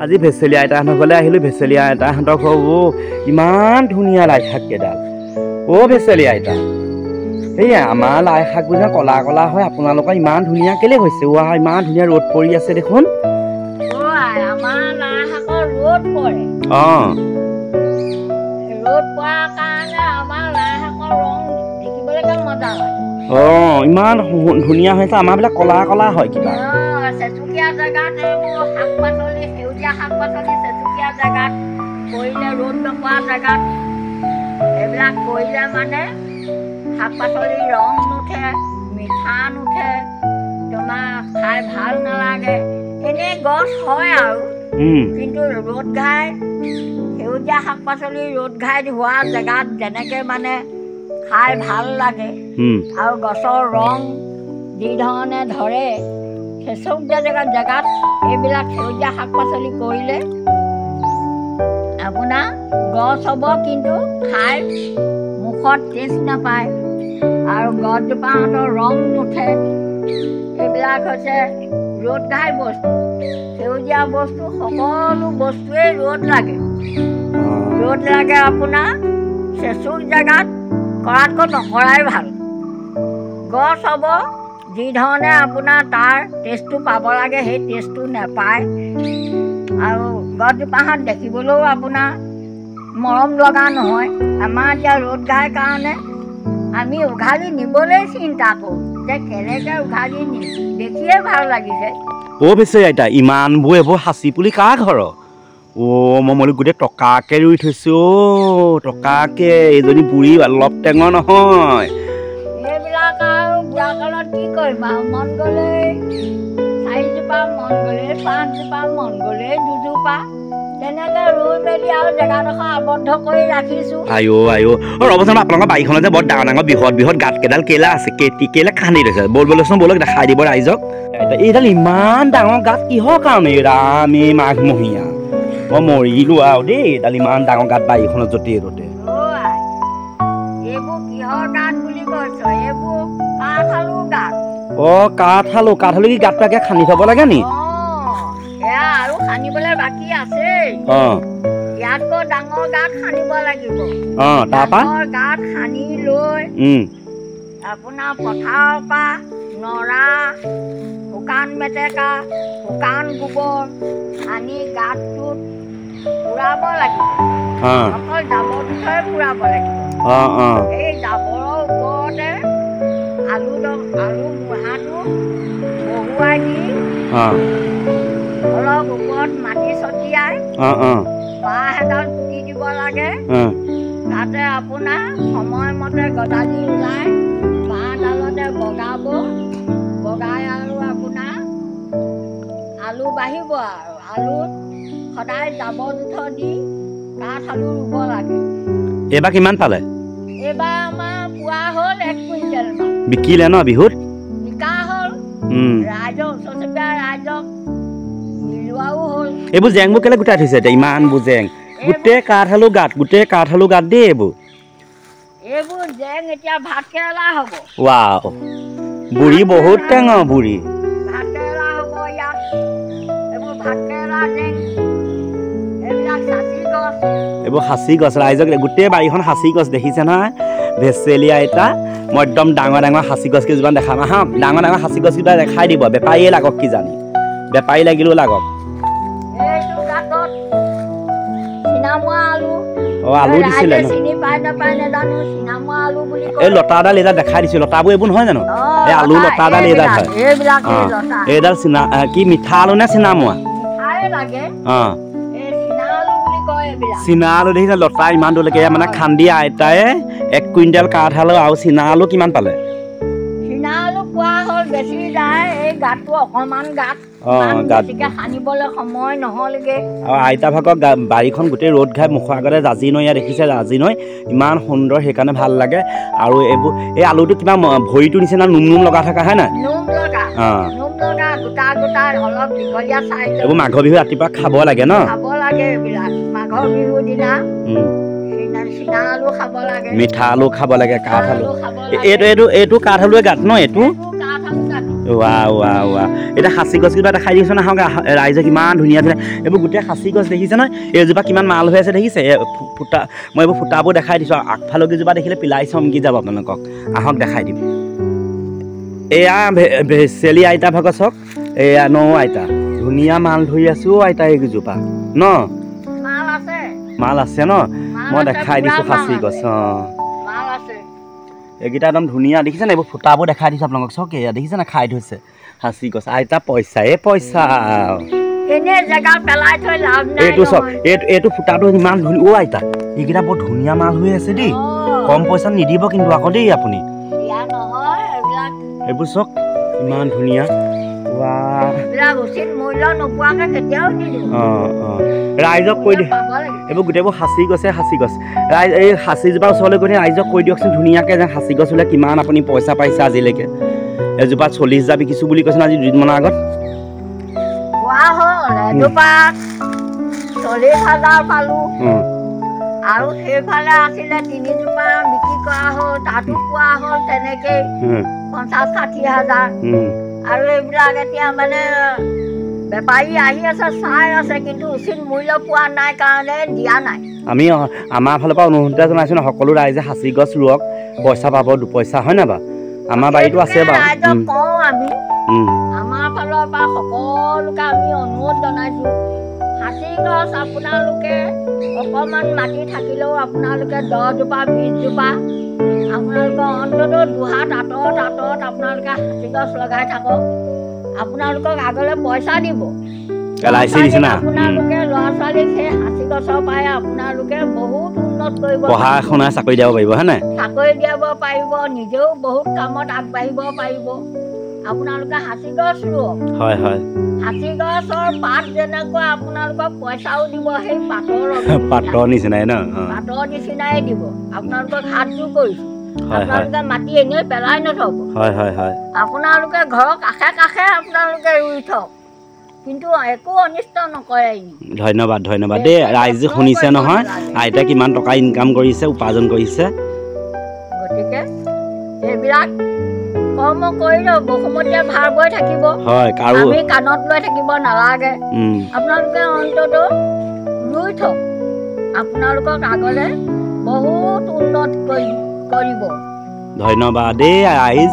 আজি ভেচেলি আইতাহঁতৰ ঘৰলৈ আহিলোঁ। ভেচেলি আইতাহঁতৰ ঘৰ ইমান ধুনীয়া লাই শাককেইডাল। ভেচেলি আইতা, সেয়া আমাৰ লাই শাকবোৰ যে কলা কলা হয়, আপোনালোকৰ ইমান ধুনীয়া কেলে হৈছে? ইমান ধুনীয়া ৰ'দ পৰি আছে দেখোন। আমাৰ লাই শাকৰ ৰ'দ পৰে। ৰ'দ পৰাৰ কাৰণে আমাৰ লাই শাকৰ ৰং দেখিবলৈকে মজা লাগে। ইমান ধুনীয়া হৈছে। আমাৰ বিলাক কলা কলা হয় কিবা। চেচুকীয়া জেগাত এইবোৰ শাক পাচলি, সেউজীয়া শাক পাচলি চেচুকীয়া জেগাত কৰিলে, ৰ'দ নপৰা জেগাত এইবিলাক কৰিলে মানে শাক পাচলিৰ ৰং নুঠে, মিঠা নুঠে, তোমাৰ খাই ভাল নালাগে। এনেই গছ হয় আৰু, কিন্তু ৰ'দ ঘাই সেউজীয়া শাক পাচলি ৰ'দ ঘাই হোৱা জেগাত যেনেকে মানে খাই ভাল লাগে আৰু গছৰ ৰং যি ধৰণে ধৰে, সেউজীয়া জেগাত এইবিলাক সেউজীয়া শাক পাচলি কৰিলে আপোনাৰ গছ হ'ব, কিন্তু খাই মুখত টেষ্ট নাপায় আৰু গছজোপাহঁতৰ ৰং নুঠে। এইবিলাক হৈছে ৰ'দ ঘাই বস্তু। সেউজীয়া বস্তু সকলো বস্তুৱেই ৰ'দ লাগে। ৰ'দ লাগে আপোনাৰ চেঁচুক জেগাত কৰাতকৈ নকৰাই ভাল। গছ হ'ব যি ধৰণে আপোনাৰ তাৰ টেষ্টটো পাব লাগে, সেই টেষ্টটো নাপায় আৰু গছজোপাহঁত দেখিবলৈও আপোনাৰ মৰম লগা নহয়। আমাৰ এতিয়া ৰ'দ ঘাই কাৰণে আমি উঘালি নিবলৈ চিন্তা কৰোঁ যে কেনেকৈ উঘালি নিম, দেখিয়ে ভাল লাগিছে। ভেচেলি আইতা, ইমানবোৰ এইবোৰ সাঁচি পুলি কাৰ ঘৰৰ? মই বোলো গোটেই টকাকে ৰুই থৈছো। টকাকে এইজনী বুঢ়ী অলপ টেঙৰ নহয়। এইবিলাক আৰু বুঢ়া কালত কি কৰিম আৰু, মন গ'লে 4জোপা, মন গ'লে 5জোপা, মন গ'লে 2জোপা, তেনেকৈ ৰুই মেলি আৰু জেগাডোখৰ আবদ্ধ কৰি ৰাখিছোঁ। ৰ'বচোন, আপোনালোকৰ বাৰীখনত যে বৰ ডাঙৰ ডাঙৰ বৃহৎ গাঁত কেইডাল কেলা আছে, কেলে খান্দি থৈছে? ব'লচোন, ব'লক দেখাই দিব ৰাইজক। এইডাল ইমান ডাঙৰ গাঁত কিহৰ কাৰণে? ৰাম, এই মাঘমহীয়া মই মৰিলো আৰু দেই। এইডাল ইমান ডাঙৰ গাঁত বাৰীখনত য'তে ত'তে। এইবোৰ কিহৰ গাঁত বুলি কৈছ? এইবোৰ কাঠআলু গাঁত। কাঠআলু কি গাঁতটাকে খান্দি থব লাগে নি? এয়া আৰু খান্দিবলৈ বাকী আছে। ইয়াতকৈ ডাঙৰ গাঁত খান্দিব লাগিব। ডাঙৰ গাঁত খান্দি লৈ আপোনাৰ পথাৰৰ পৰা নৰা, শুকান মেটেকা, শুকান গোবৰ আনি গাঁতটোত পুৰাব লাগিব। অকল জাবৰটোহে পুৰাব লাগিব। এই জাবৰৰ ওপৰতে আলু মুঢ়াটো বহুৱাই দি অলপ ওপৰত মাটি ছটিয়াই বাঁহ এডাল পুতি দিব লাগে। তাতে আপোনাৰ সময়মতে গজালি ওলাই বাঁহডালতে বগাই আৰু আপোনাৰ আলু বাঢ়িব। আৰু আলুত সদায় জাবৰ জোঁথৰ দি কাঠআলু ৰুব লাগে। এইবাৰ কিমান পালে? এইবাৰ আমাৰ পোৱা হ'ল 1 কুইণ্টেল মান। বিকিলে ন বিহুত? বিকা হ'ল। ৰাইজক, ওচৰ চুবুৰীয়া ৰাইজক মিলোৱাও হ'ল। এইবোৰ জেংবোৰ কেলে গোটাই থৈছে এতিয়া? ইমানবোৰ জেং, গোটেই কাঠআলু গাঁত দেই এইবোৰ। এইবোৰ জেং এতিয়া ভাত কেৰেলা হ'ব। বুঢ়ী বহুত টেঙৰ বুঢ়ী। ভাত কেৰেলা হ'ব ইয়াত। এইবোৰ ভাত কেৰেলা জেং, এইবিলাক সাঁচি গছ। ৰাইজক গোটেই বাৰীখন সাঁচি গছ দেখিছে নহয়? ভেচেলি আইতা, মই একদম ডাঙৰ সাঁচি গছ কেইজোপা দেখাম। আহক, ডাঙৰ সাঁচি গছ কেইটা দেখাই দিব। বেপাৰীয়ে লাগক কিজানি, বেপাৰী লাগিলেও লাগক। এইটো গাঁতত চিনামৰা আলু। আলু দিছিলে ন? চিনি পাই নাপায় নাজানো, চিনামৰা আলু বুলি কয়। এই লতাডাল এইডাল দেখাই দিছো। লতাবোৰ এইবোৰ নহয় জানো? এই আলু লতাডাল এইডাল হয়। এইডাল কি মিঠা আলু নে চিনামৰা? চীনা আলু দেখিছে? লতা ইমান দূৰলৈকে মানে খান্দি আইতাই 1 কুইণ্টেল কাঠআলু আৰু চীনা আলু কিমান পালে? চীনা আলু পোৱা হ'ল বেছি যায়। এই গাঁতটো অকণমান গাঁত, বেছিকৈ সানিবলৈ সময় নহ'লগৈ। আৰু আইতা ভাগৰ বাৰীখন গোটেই ৰ'দ ঘাই মুখৰ আগতে জাজি নৈ দেখিছে? জাজি নৈ ইমান সুন্দৰ, সেইকাৰণে ভাল লাগে। আৰু এই আলুটো কিবা ভৰিটো নিচিনা নুম লগা থকা হয় নাই? এইবোৰ মাঘৰ বিহু ৰাতিপুৱা খাব লাগে ন? খাব লাগে এইবিলাক মাঘৰ বিহুৰ দিনা। চীনা আলু খাব লাগে, মিঠা আলু খাব লাগে, কাঠআলু। এইটো কাঠআলুৱে গাঁত ন? এইটো ৱা এতিয়া খাচী গছ কিবা দেখাই দিছে নহয় ৰাইজে কিমান ধুনীয়া ধুনীয়া এইবোৰ গোটেই খাচী গছ দেখিছে নহয় এইজোপা কিমান মাল হৈ আছে দেখিছে ফুটা মই এইবোৰ ফুটাবোৰ দেখাই দিছোঁ আগফালৰ কেইজোপা দেখিলে পিলাই চমকি যাব আপোনালোকক আহক দেখাই দিম এয়া চেলি আইতা ভাগত চাওক এয়া ন আইতা ধুনীয়া মাল ধৰি আছোঁ আইতা এইকেইজোপা ন মাল আছে ন মই দেখাই দিছোঁ খাচী গছ এইকেইটা একদম ধুনীয়া দেখিছে নাই এইবোৰ ফুটাবোৰ দেখাই দিছোঁ আপোনালোকক চাওক এয়া দেখিছে না খাই থৈছে খাচী গছ আইতা পইচায়ে পইচা এইটো চাওক এইটো ফুটাটো ইমান ধুনীয়া আইতা এইকেইটা বৰ ধুনীয়া মাল হৈ আছে দেই কম পইচাত নিদিব কিন্তু আকৌ দেই আপুনি এইবোৰ চাওক ইমান ধুনীয়া ৰাইজক কৈ দিয়ক এইবোৰ গোটেইবোৰ সাঁচি গছ ৰাইজ এই সাঁচিজোপা ওচৰলৈ গৈ ৰাইজক কৈ দিয়কচোন ধুনীয়াকৈ যে সাঁচি গছ হ'লে কিমান আপুনি পইচা পাইছে আজিলৈকে এজোপাত 40,000 বিকিছোঁ বুলি কৈছে আজি 2 দিনমানৰ আগত 40,000 পালোঁ আৰু সেইফালে আছিলে 3জোপা বিক্ৰী কৰা হ'ল তাতো পোৱা হ'ল তেনেকেই 50-60,000 আৰু এইবিলাক এতিয়া মানে বেপাৰী আহি আছে চাই আছে কিন্তু উচিত মূল্য পোৱা নাই কাৰণে দিয়া নাই আমি আমাৰ ফালৰ পৰা অনুৰোধ জনাইছোঁ ন সকলো ৰাইজে সাঁচি গছ ৰুৱক পইচা পাব 2 পইচা হয় নাই বাৰু আমাৰ বাৰীটো আছে বাৰু কওঁ আমি আমাৰ ফালৰ পৰা সকলোকে আমি অনুৰোধ জনাইছোঁ সাঁচি গছ আপোনালোকে অকণমান মাটি থাকিলেও আপোনালোকে 10জোপা 20জোপা আপোনালোকৰ অন্ততঃ 2 হাত আঁতৰত আপোনালোকে সাঁচি গছ লগাই থাকক আপোনালোকক আগলৈ পইচা দিব আপোনালোকে ল'ৰা ছোৱালীক সেই সাঁচি গছৰ পৰাই আপোনালোকে বহুত উন্নত কৰিব পঢ়া শুনা চাকৰি দিব পাৰিব হয় নাই চাকৰি দিব পাৰিব নিজেও বহুত কামত আগবাঢ়িব পাৰিব আপোনালোকে সাঁচি গছ ৰুৱক হয় হয় সাঁচি গছৰ পাত যেনেকৈ আপোনালোকক পইচাও দিব সেই পাতৰ নিচিনাই ন পাতৰ নিচিনাই দিব আপোনালোকক হাতযোৰ কৰিছোঁ আপোনালোকে মাটি এনেই পেলাই নথব আপোনালোকে ঘৰৰ কাষে কাষে আপোনালোকে ৰুই থওক কিন্তু একো অনিষ্ট নকৰে ধন্যবাদ দেই ৰাইজে শুনিছে নহয় আইতা কিমান টকা ইনকাম কৰিছে উপাৰ্জন কৰিছে গতিকে এইবিলাক কৰ্ম কৰিলেও বসুমতীয়ে ভাৰ বৈ থাকিব আমি কাণত লৈ থাকিব নালাগে আপোনালোকে অন্ততঃ ৰুই থওক আপোনালোকক আগলৈ বহুত উন্নত কৰিব ধন্যবাদ দেই ৰাইজ